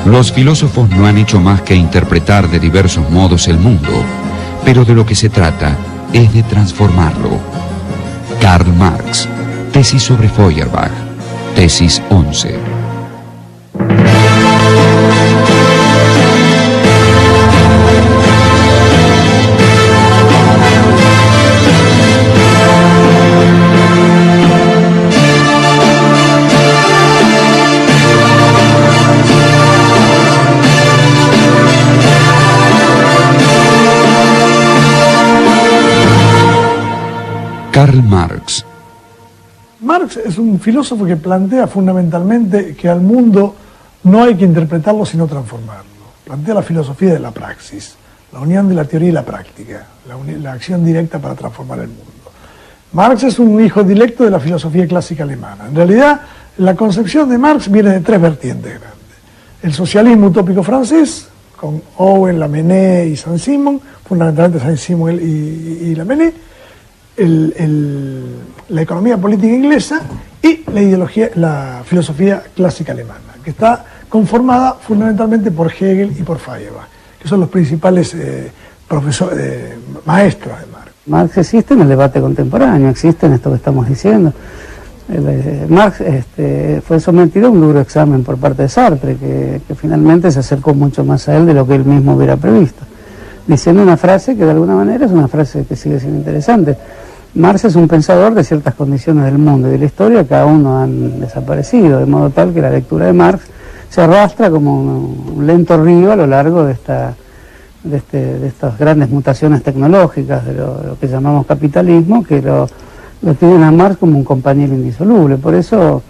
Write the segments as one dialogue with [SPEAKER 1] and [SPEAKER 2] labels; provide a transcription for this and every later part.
[SPEAKER 1] Los filósofos no han hecho más que interpretar de diversos modos el mundo, pero de lo que se trata es de transformarlo. Karl Marx, tesis sobre Feuerbach, tesis 11. Karl Marx.
[SPEAKER 2] Marx es un filósofo que plantea fundamentalmente que al mundo no hay que interpretarlo sino transformarlo. Plantea la filosofía de la praxis, la unión de la teoría y la práctica, la acción directa para transformar el mundo. Marx es un hijo directo de la filosofía clásica alemana. En realidad, la concepción de Marx viene de tres vertientes grandes. El socialismo utópico francés, con Owen, Lamennais y Saint-Simon, fundamentalmente Saint-Simon y Lamennais, la economía política inglesa y la filosofía clásica alemana, que está conformada fundamentalmente por Hegel y por Feuerbach, que son los principales maestros de Marx.
[SPEAKER 3] Marx existe en el debate contemporáneo, existe en esto que estamos diciendo. Marx fue sometido a un duro examen por parte de Sartre, que finalmente se acercó mucho más a él de lo que él mismo hubiera previsto, diciendo una frase que de alguna manera es una frase que sigue siendo interesante. Marx es un pensador de ciertas condiciones del mundo y de la historia que aún no han desaparecido, de modo tal que la lectura de Marx se arrastra como un lento río a lo largo de estas grandes mutaciones tecnológicas, de lo que llamamos capitalismo, que lo tienen a Marx como un compañero indisoluble. Por eso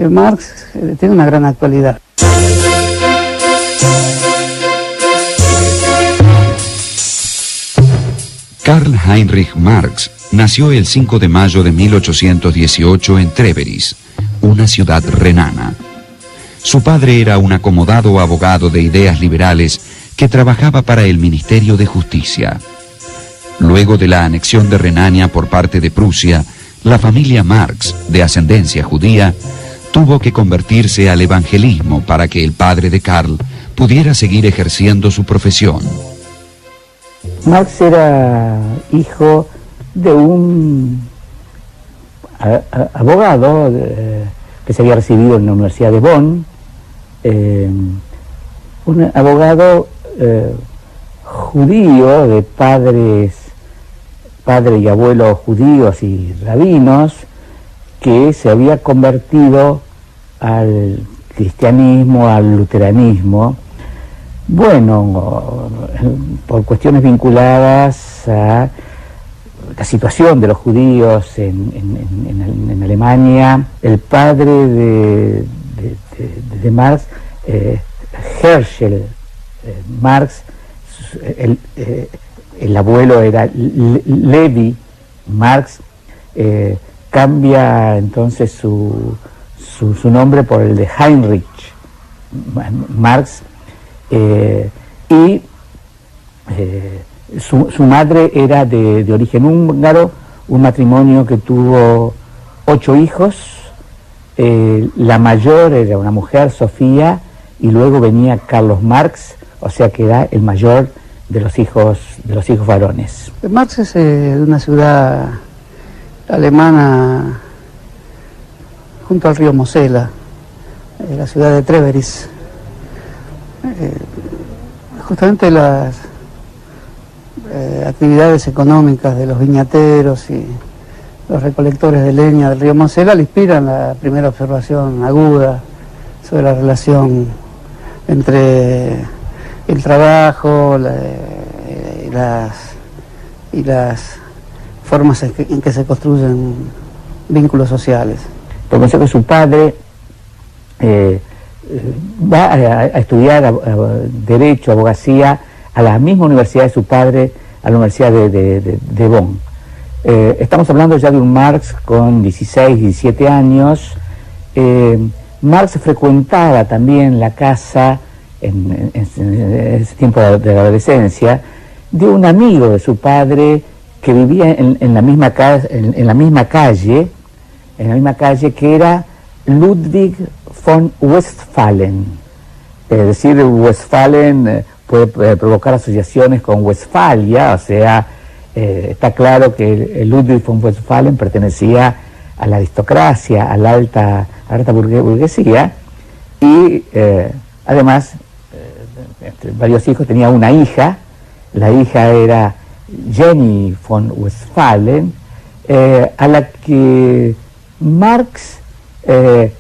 [SPEAKER 3] Marx tiene una gran actualidad.
[SPEAKER 1] Karl Heinrich Marx nació el 5 de mayo de 1818 en Treveris, una ciudad renana. Su padre era un acomodado abogado de ideas liberales que trabajaba para el Ministerio de Justicia. Luego de la anexión de Renania por parte de Prusia, la familia Marx, de ascendencia judía, tuvo que convertirse al evangelismo para que el padre de Karl pudiera seguir ejerciendo su profesión.
[SPEAKER 4] Marx era hijo de un abogado que se había recibido en la Universidad de Bonn, un abogado judío de padre y abuelo judíos y rabinos, que se había convertido al cristianismo, al luteranismo, bueno, por cuestiones vinculadas a la situación de los judíos en Alemania. El padre de Marx, Herschel Marx, el abuelo era Levi Marx, cambia entonces su nombre por el de Heinrich Marx, y su madre era de origen húngaro, un matrimonio que tuvo 8 hijos, la mayor era una mujer, Sofía, y luego venía Carlos Marx, o sea que era el mayor de los hijos varones.
[SPEAKER 3] Marx es de una ciudad alemana junto al río Mosela, la ciudad de Treveris. Justamente las actividades económicas de los viñateros y los recolectores de leña del río Mosela le inspiran la primera observación aguda sobre la relación entre el trabajo y las formas en que se construyen vínculos sociales.
[SPEAKER 4] Por consejo, su padre va a estudiar Derecho, Abogacía, a la misma universidad de su padre, a la Universidad de Bonn. Estamos hablando ya de un Marx con 16, 17 años. Marx frecuentaba también la casa, en ese tiempo de la adolescencia, de un amigo de su padre que vivía en la misma calle, que era Ludwig von Westphalen. decir Westfalen puede provocar asociaciones con Westfalia, o sea, está claro que el Ludwig von Westphalen pertenecía a la aristocracia, a la alta burguesía, y además, entre varios hijos, tenía una hija. La hija era Jenny von Westphalen, a la que Marx, en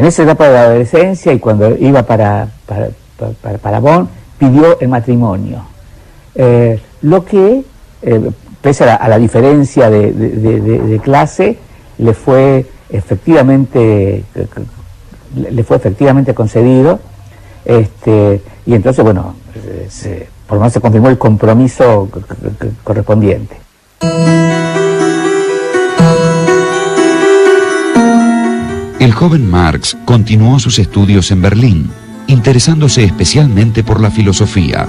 [SPEAKER 4] esa etapa de la adolescencia y cuando iba para Bonn, pidió el matrimonio. Lo que, pese a la diferencia de clase, le fue efectivamente concedido, y entonces, bueno, por lo menos se confirmó el compromiso correspondiente.
[SPEAKER 1] El joven Marx continuó sus estudios en Berlín, interesándose especialmente por la filosofía.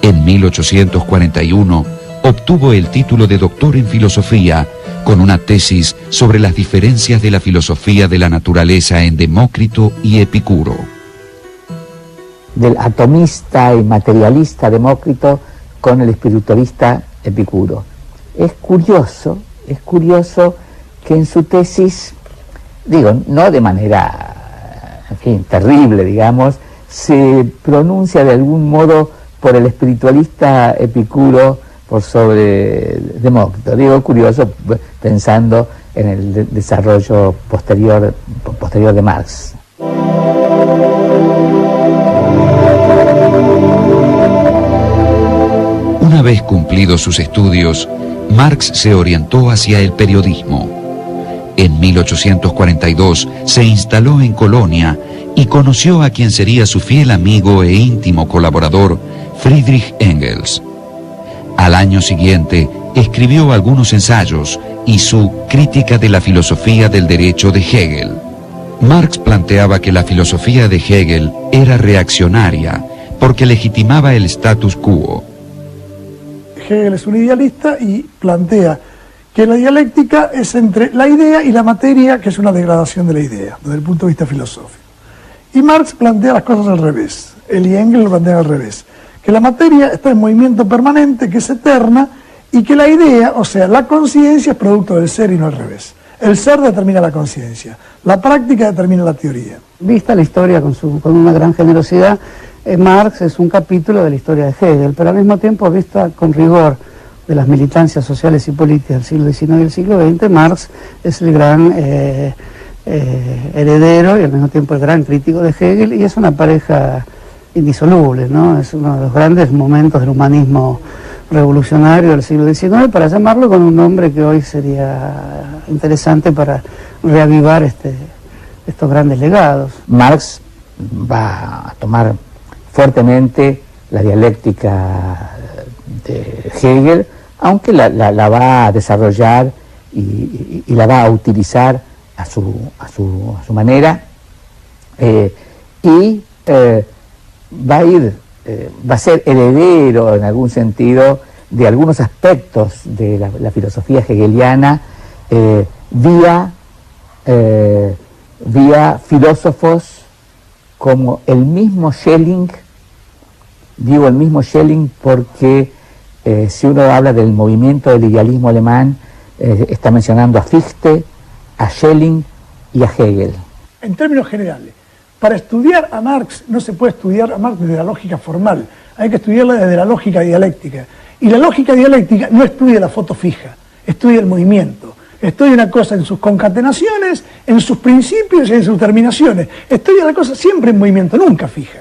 [SPEAKER 1] En 1841 obtuvo el título de doctor en filosofía con una tesis sobre las diferencias de la filosofía de la naturaleza en Demócrito y Epicuro.
[SPEAKER 4] Del atomista y materialista Demócrito con el espiritualista Epicuro. Es curioso que en su tesis, digo, no de manera, en fin, terrible, digamos, se pronuncia de algún modo por el espiritualista Epicuro por sobre Demócrito. Digo, curioso, pensando en el desarrollo posterior de Marx.
[SPEAKER 1] Una vez cumplidos sus estudios, Marx se orientó hacia el periodismo. En 1842 se instaló en Colonia y conoció a quien sería su fiel amigo e íntimo colaborador, Friedrich Engels. Al año siguiente escribió algunos ensayos y su Crítica de la filosofía del derecho de Hegel. Marx planteaba que la filosofía de Hegel era reaccionaria porque legitimaba el status quo.
[SPEAKER 2] Hegel es un idealista y plantea que la dialéctica es entre la idea y la materia, que es una degradación de la idea, desde el punto de vista filosófico. Y Marx plantea las cosas al revés, él y Engels lo plantean al revés, que la materia está en movimiento permanente, que es eterna, y que la idea, o sea, la conciencia, es producto del ser y no al revés. El ser determina la conciencia, la práctica determina la teoría.
[SPEAKER 3] Vista la historia con una gran generosidad, Marx es un capítulo de la historia de Hegel, pero al mismo tiempo vista con rigor de las militancias sociales y políticas del siglo XIX y del siglo XX, Marx es el gran heredero y al mismo tiempo el gran crítico de Hegel, y es una pareja indisoluble, ¿no? Es uno de los grandes momentos del humanismo revolucionario del siglo XIX, para llamarlo con un nombre que hoy sería interesante para reavivar estos grandes legados.
[SPEAKER 4] Marx va a tomar fuertemente la dialéctica de Hegel, aunque la va a desarrollar y la va a utilizar a su manera, va a ser heredero en algún sentido de algunos aspectos de la filosofía hegeliana vía filósofos como el mismo Schelling. Digo el mismo Schelling porque si uno habla del movimiento del idealismo alemán, está mencionando a Fichte, a Schelling y a Hegel.
[SPEAKER 2] En términos generales, para estudiar a Marx no se puede estudiar a Marx desde la lógica formal, hay que estudiarla desde la lógica dialéctica. Y la lógica dialéctica no estudia la foto fija, estudia el movimiento. Estudia una cosa en sus concatenaciones, en sus principios y en sus terminaciones. Estudia la cosa siempre en movimiento, nunca fija.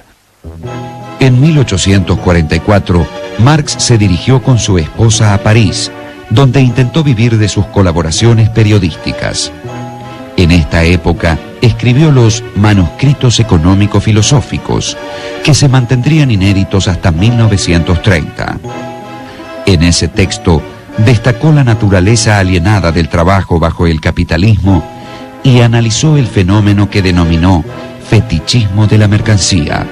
[SPEAKER 1] En 1844, Marx se dirigió con su esposa a París, donde intentó vivir de sus colaboraciones periodísticas. En esta época, escribió los Manuscritos Económico-Filosóficos, que se mantendrían inéditos hasta 1930. En ese texto, destacó la naturaleza alienada del trabajo bajo el capitalismo y analizó el fenómeno que denominó fetichismo de la mercancía.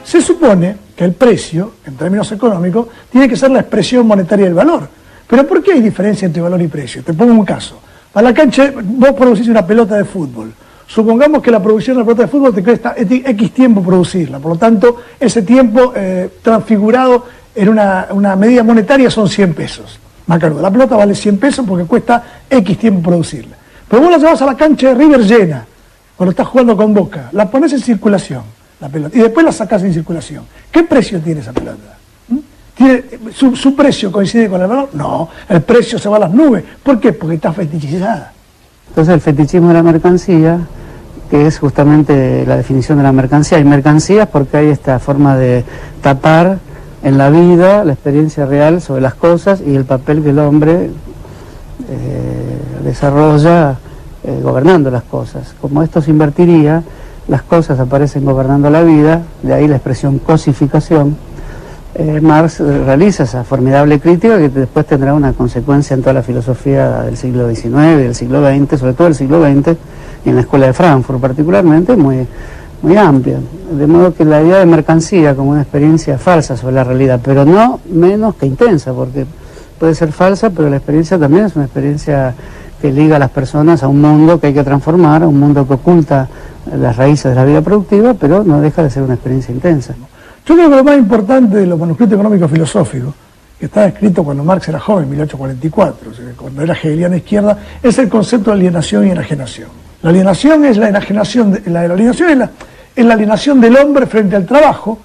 [SPEAKER 2] Se supone que el precio, en términos económicos, tiene que ser la expresión monetaria del valor. Pero ¿por qué hay diferencia entre valor y precio? Te pongo un caso. Para la cancha, vos producís una pelota de fútbol. Supongamos que la producción de la pelota de fútbol te cuesta X tiempo producirla, por lo tanto, ese tiempo transfigurado en una medida monetaria son 100 pesos. Macanudo, la pelota vale 100 pesos porque cuesta X tiempo producirla. Pero vos la llevas a la cancha de River llena, cuando estás jugando con Boca, la pones en circulación, la pelota, y después la sacás en circulación. ¿Qué precio tiene esa pelota? ¿Su precio coincide con el valor? No, el precio se va a las nubes. ¿Por qué? Porque está fetichizada.
[SPEAKER 3] Entonces el fetichismo de la mercancía, que es justamente la definición de la mercancía. Hay mercancías porque hay esta forma de tapar en la vida la experiencia real sobre las cosas y el papel que el hombre desarrolla gobernando las cosas. Como esto se invertiría, las cosas aparecen gobernando la vida, de ahí la expresión cosificación. Marx realiza esa formidable crítica que después tendrá una consecuencia en toda la filosofía del siglo XIX y del siglo XX, sobre todo del siglo XX, y en la Escuela de Frankfurt particularmente, muy amplia. De modo que la idea de mercancía como una experiencia falsa sobre la realidad, pero no menos que intensa, porque puede ser falsa, pero la experiencia también es una experiencia que liga a las personas a un mundo que hay que transformar, a un mundo que oculta las raíces de la vida productiva, pero no deja de ser una experiencia intensa.
[SPEAKER 2] Yo creo que lo más importante de los manuscritos económicos filosóficos, que están escritos cuando Marx era joven, 1844, o sea, cuando era hegeliana izquierda, es el concepto de alienación y enajenación. La alienación es la enajenación, es la alienación del hombre frente al trabajo,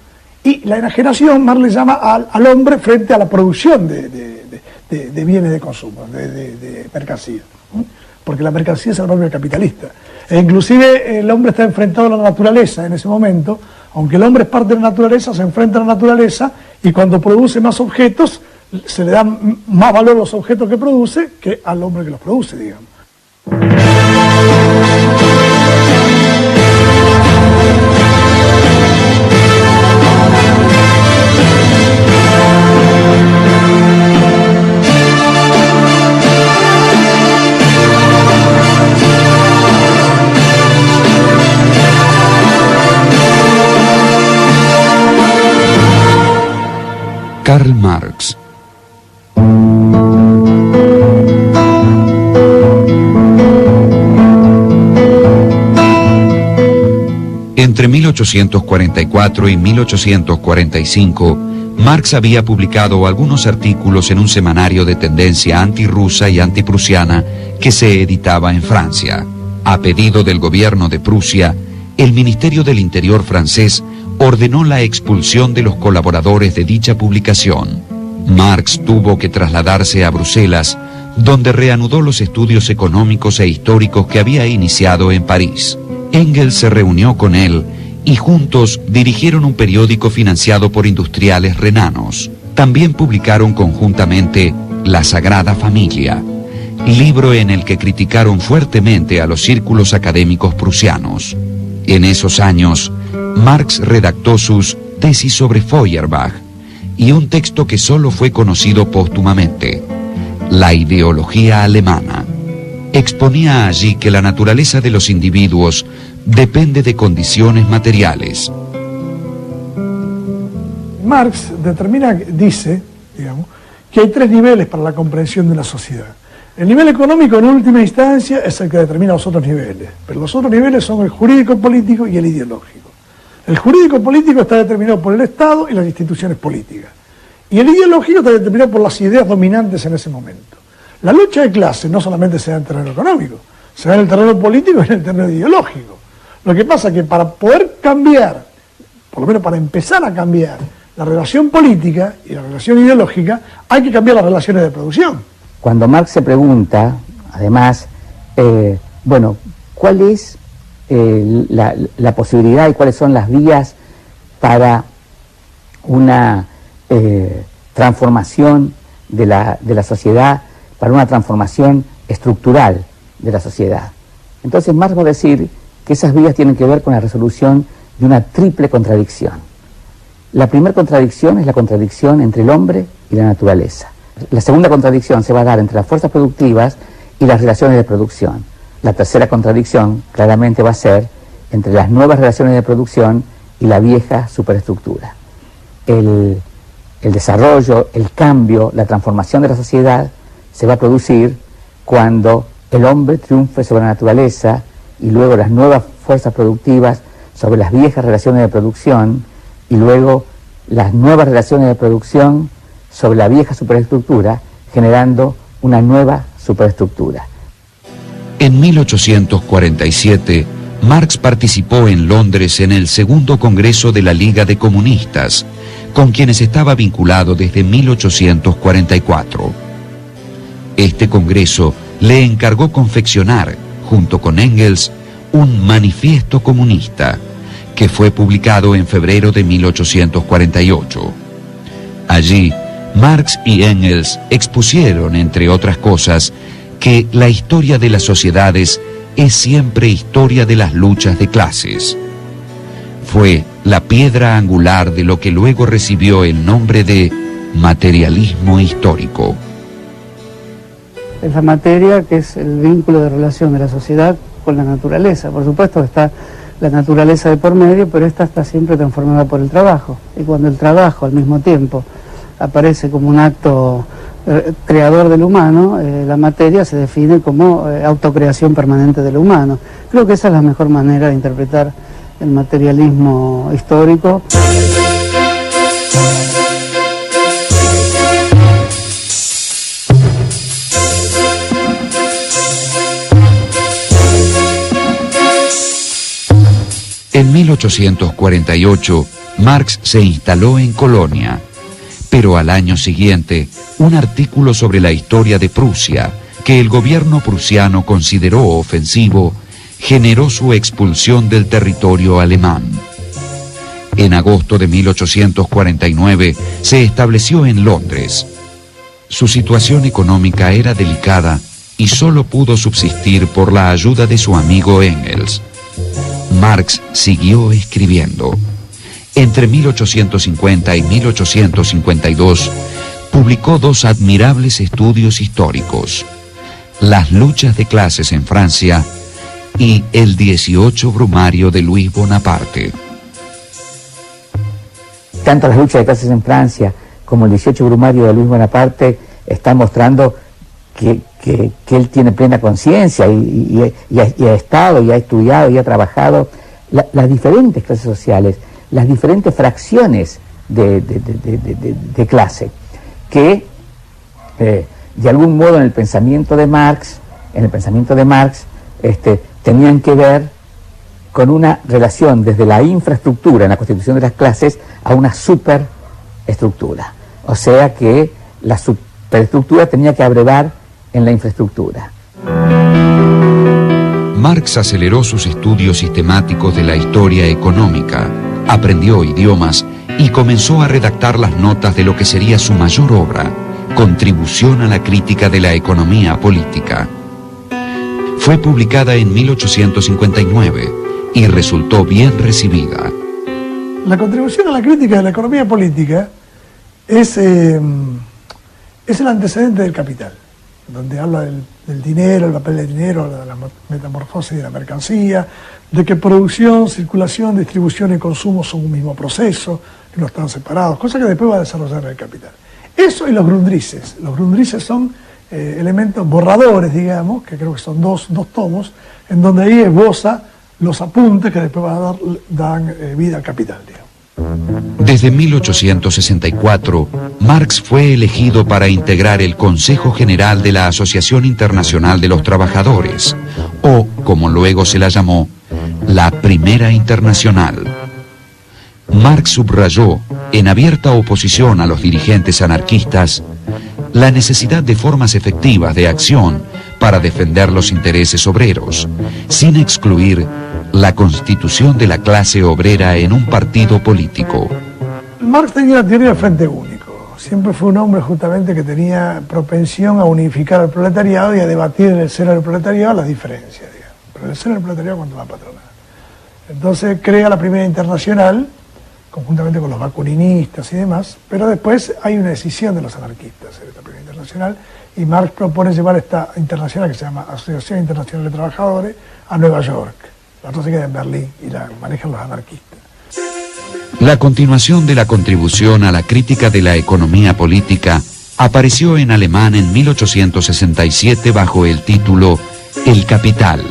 [SPEAKER 2] y la enajenación Marx le llama al hombre frente a la producción de bienes de consumo, de mercancía. Porque la mercancía es el propio capitalista. E inclusive el hombre está enfrentado a la naturaleza en ese momento. Aunque el hombre es parte de la naturaleza, se enfrenta a la naturaleza y cuando produce más objetos, se le dan más valor a los objetos que produce que al hombre que los produce, digamos.
[SPEAKER 1] Karl Marx. Entre 1844 y 1845, Marx había publicado algunos artículos en un semanario de tendencia antirrusa y antiprusiana que se editaba en Francia. A pedido del gobierno de Prusia, el Ministerio del Interior francés ordenó la expulsión de los colaboradores de dicha publicación. Marx tuvo que trasladarse a Bruselas, donde reanudó los estudios económicos e históricos que había iniciado en París. Engels se reunió con él y juntos dirigieron un periódico financiado por industriales renanos. También publicaron conjuntamente La Sagrada Familia, libro en el que criticaron fuertemente a los círculos académicos prusianos. En esos años, Marx redactó sus tesis sobre Feuerbach y un texto que solo fue conocido póstumamente, La ideología alemana. Exponía allí que la naturaleza de los individuos depende de condiciones materiales.
[SPEAKER 2] Marx dice, digamos, que hay 3 niveles para la comprensión de una sociedad. El nivel económico en última instancia es el que determina los otros niveles, pero los otros niveles son el jurídico-político y el ideológico. El jurídico-político está determinado por el Estado y las instituciones políticas. Y el ideológico está determinado por las ideas dominantes en ese momento. La lucha de clases no solamente se da en el terreno económico, se da en el terreno político y en el terreno ideológico. Lo que pasa es que para poder cambiar, por lo menos para empezar a cambiar la relación política y la relación ideológica, hay que cambiar las relaciones de producción.
[SPEAKER 4] Cuando Marx se pregunta, además, ¿cuál es la posibilidad y cuáles son las vías para una transformación de la sociedad, para una transformación estructural de la sociedad? Entonces Marx va a decir que esas vías tienen que ver con la resolución de una triple contradicción. La primera contradicción es la contradicción entre el hombre y la naturaleza. La segunda contradicción se va a dar entre las fuerzas productivas y las relaciones de producción. La tercera contradicción claramente va a ser entre las nuevas relaciones de producción y la vieja superestructura. El desarrollo, el cambio, la transformación de la sociedad se va a producir cuando el hombre triunfe sobre la naturaleza y luego las nuevas fuerzas productivas sobre las viejas relaciones de producción, y luego las nuevas relaciones de producción sobre la vieja superestructura, generando una nueva superestructura.
[SPEAKER 1] En 1847, Marx participó en Londres en el segundo Congreso de la Liga de Comunistas, con quienes estaba vinculado desde 1844. Este Congreso le encargó confeccionar, junto con Engels, un manifiesto comunista, que fue publicado en febrero de 1848. Allí, Marx y Engels expusieron, entre otras cosas, que la historia de las sociedades es siempre historia de las luchas de clases. Fue la piedra angular de lo que luego recibió el nombre de materialismo histórico.
[SPEAKER 3] Es la materia que es el vínculo de relación de la sociedad con la naturaleza. Por supuesto está la naturaleza de por medio, pero esta está siempre transformada por el trabajo. Y cuando el trabajo al mismo tiempo aparece como un acto creador del humano, la materia se define como autocreación permanente del humano. Creo que esa es la mejor manera de interpretar el materialismo histórico.
[SPEAKER 1] En 1848, Marx se instaló en Colonia, pero al año siguiente, un artículo sobre la historia de Prusia, que el gobierno prusiano consideró ofensivo, generó su expulsión del territorio alemán. En agosto de 1849 se estableció en Londres. Su situación económica era delicada y solo pudo subsistir por la ayuda de su amigo Engels. Marx siguió escribiendo. Entre 1850 y 1852, publicó dos admirables estudios históricos: Las luchas de clases en Francia y el 18 Brumario de Luis Bonaparte.
[SPEAKER 4] Tanto las luchas de clases en Francia como el 18 Brumario de Luis Bonaparte están mostrando que él tiene plena conciencia y ha estado, y ha estudiado, y ha trabajado las diferentes clases sociales, las diferentes fracciones de clase, que de algún modo en el pensamiento de Marx, tenían que ver con una relación desde la infraestructura en la constitución de las clases a una superestructura. O sea que la superestructura tenía que abrevar en la infraestructura.
[SPEAKER 1] Marx aceleró sus estudios sistemáticos de la historia económica, aprendió idiomas y comenzó a redactar las notas de lo que sería su mayor obra, Contribución a la crítica de la economía política. Fue publicada en 1859 y resultó bien recibida.
[SPEAKER 2] La contribución a la crítica de la economía política es el antecedente del Capital, donde habla del dinero, el papel del dinero, de la metamorfosis de la mercancía, de que producción, circulación, distribución y consumo son un mismo proceso, que no están separados, cosa que después va a desarrollar el Capital. Eso y los Grundrisses. Los Grundrisses son elementos borradores, digamos, que creo que son dos tomos, en donde ahí esboza los apuntes que después dan vida al Capital, digamos.
[SPEAKER 1] Desde 1864, Marx fue elegido para integrar el Consejo General de la Asociación Internacional de los Trabajadores, o, como luego se la llamó, la Primera Internacional. Marx subrayó, en abierta oposición a los dirigentes anarquistas, la necesidad de formas efectivas de acción para defender los intereses obreros, sin excluir la constitución de la clase obrera en un partido político.
[SPEAKER 2] Marx tenía la teoría del frente único. Siempre fue un hombre justamente que tenía propensión a unificar al proletariado y a debatir en el seno del proletariado las diferencias, digamos. Pero en el seno del proletariado contra la patronal. Entonces crea la Primera Internacional, conjuntamente con los bakuninistas y demás, pero después hay una decisión de los anarquistas en esta Primera Internacional, y Marx propone llevar esta internacional, que se llama Asociación Internacional de Trabajadores, a Nueva York. La otra se queda en Berlín y la manejan los anarquistas.
[SPEAKER 1] La continuación de la contribución a la crítica de la economía política apareció en alemán en 1867 bajo el título El Capital,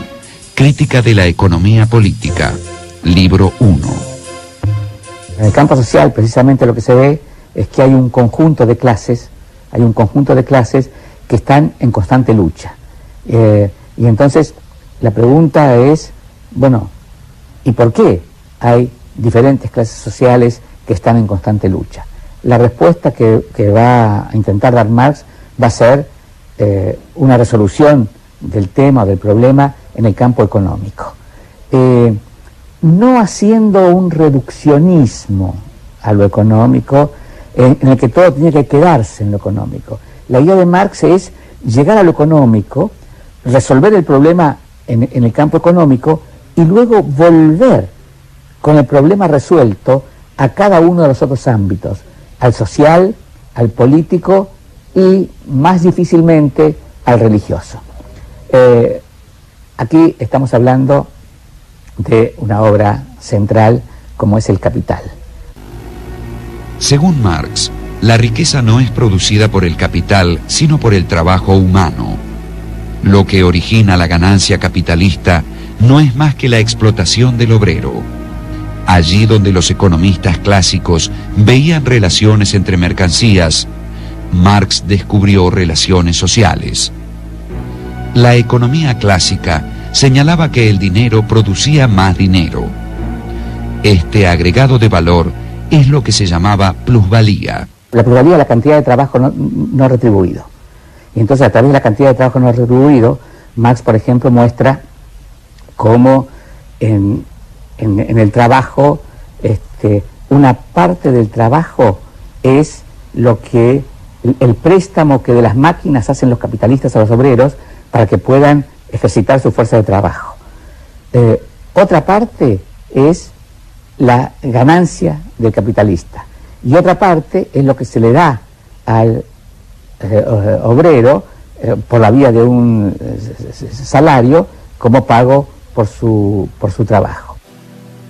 [SPEAKER 1] Crítica de la economía política, libro 1.
[SPEAKER 4] En el campo social, precisamente lo que se ve es que hay un conjunto de clases, que están en constante lucha. Y entonces la pregunta es, bueno, ¿y por qué hay diferentes clases sociales que están en constante lucha? La respuesta que va a intentar dar Marx va a ser una resolución del tema, del problema, en el campo económico. No haciendo un reduccionismo a lo económico, en el que todo tiene que quedarse en lo económico. La idea de Marx es llegar a lo económico, resolver el problema en el campo económico y luego volver con el problema resuelto a cada uno de los otros ámbitos, al social, al político y más difícilmente al religioso. Aquí estamos hablando de una obra central como es El Capital.
[SPEAKER 1] Según Marx, la riqueza no es producida por el capital, sino por el trabajo humano. Lo que origina la ganancia capitalista no es más que la explotación del obrero. Allí donde los economistas clásicos veían relaciones entre mercancías, Marx descubrió relaciones sociales. La economía clásica señalaba que el dinero producía más dinero. Este agregado de valor es lo que se llamaba plusvalía.
[SPEAKER 4] La plusvalía es la cantidad de trabajo no retribuido. Y entonces a través de la cantidad de trabajo no retribuido, Marx, por ejemplo, muestra cómo en el trabajo, una parte del trabajo es lo que el préstamo que de las máquinas hacen los capitalistas a los obreros para que puedan ejercitar su fuerza de trabajo. Otra parte es la ganancia del capitalista y otra parte es lo que se le da al obrero por la vía de un salario como pago por su trabajo.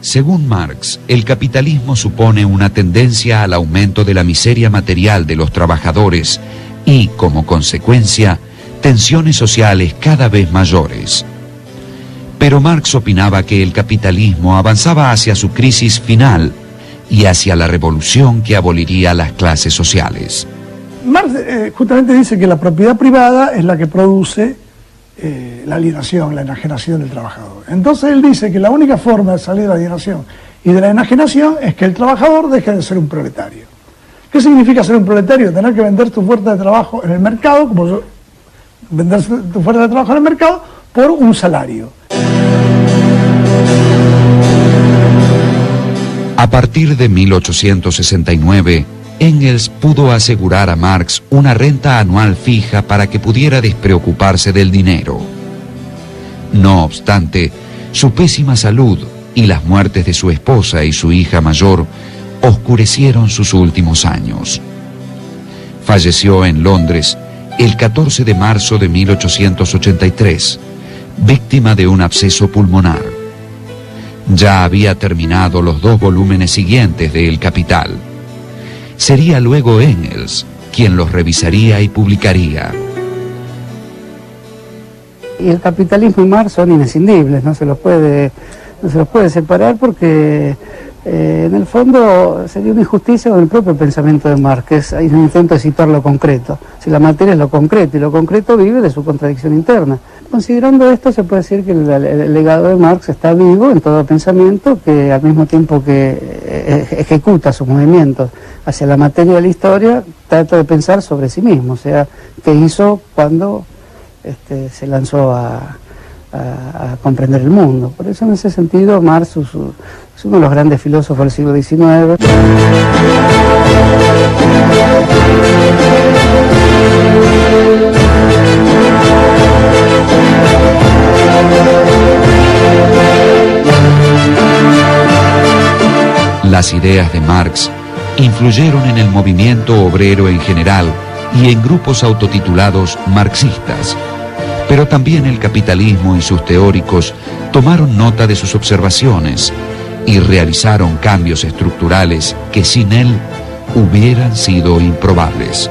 [SPEAKER 1] Según Marx, el capitalismo supone una tendencia al aumento de la miseria material de los trabajadores y, como consecuencia, tensiones sociales cada vez mayores. Pero Marx opinaba que el capitalismo avanzaba hacia su crisis final y hacia la revolución que aboliría las clases sociales.
[SPEAKER 2] Marx justamente dice que la propiedad privada es la que produce la alienación, la enajenación del trabajador. Entonces él dice que la única forma de salir de la alienación y de la enajenación es que el trabajador deje de ser un proletario. ¿Qué significa ser un proletario? Tener que vender tu fuerza de trabajo en el mercado, vender tu fuerza de trabajo en el mercado por un salario.
[SPEAKER 1] A partir de 1869, Engels pudo asegurar a Marx una renta anual fija para que pudiera despreocuparse del dinero. No obstante, su pésima salud y las muertes de su esposa y su hija mayor oscurecieron sus últimos años. Falleció en Londres el 14 de marzo de 1883, víctima de un absceso pulmonar. Ya había terminado los 2 volúmenes siguientes de El Capital. Sería luego Engels quien los revisaría y publicaría.
[SPEAKER 3] Y el capitalismo y Marx son inescindibles, no se los puede separar porque en el fondo sería una injusticia con el propio pensamiento de Marx, que hay un intento de situar lo concreto. Si la materia es lo concreto y lo concreto vive de su contradicción interna. Considerando esto, se puede decir que el legado de Marx está vivo en todo pensamiento que al mismo tiempo que ejecuta sus movimientos hacia la materia de la historia, trata de pensar sobre sí mismo, o sea, qué hizo cuando se lanzó a comprender el mundo. Por eso en ese sentido Marx es uno de los grandes filósofos del siglo XIX.
[SPEAKER 1] Las ideas de Marx influyeron en el movimiento obrero en general y en grupos autotitulados marxistas. Pero también el capitalismo y sus teóricos tomaron nota de sus observaciones y realizaron cambios estructurales que sin él hubieran sido improbables.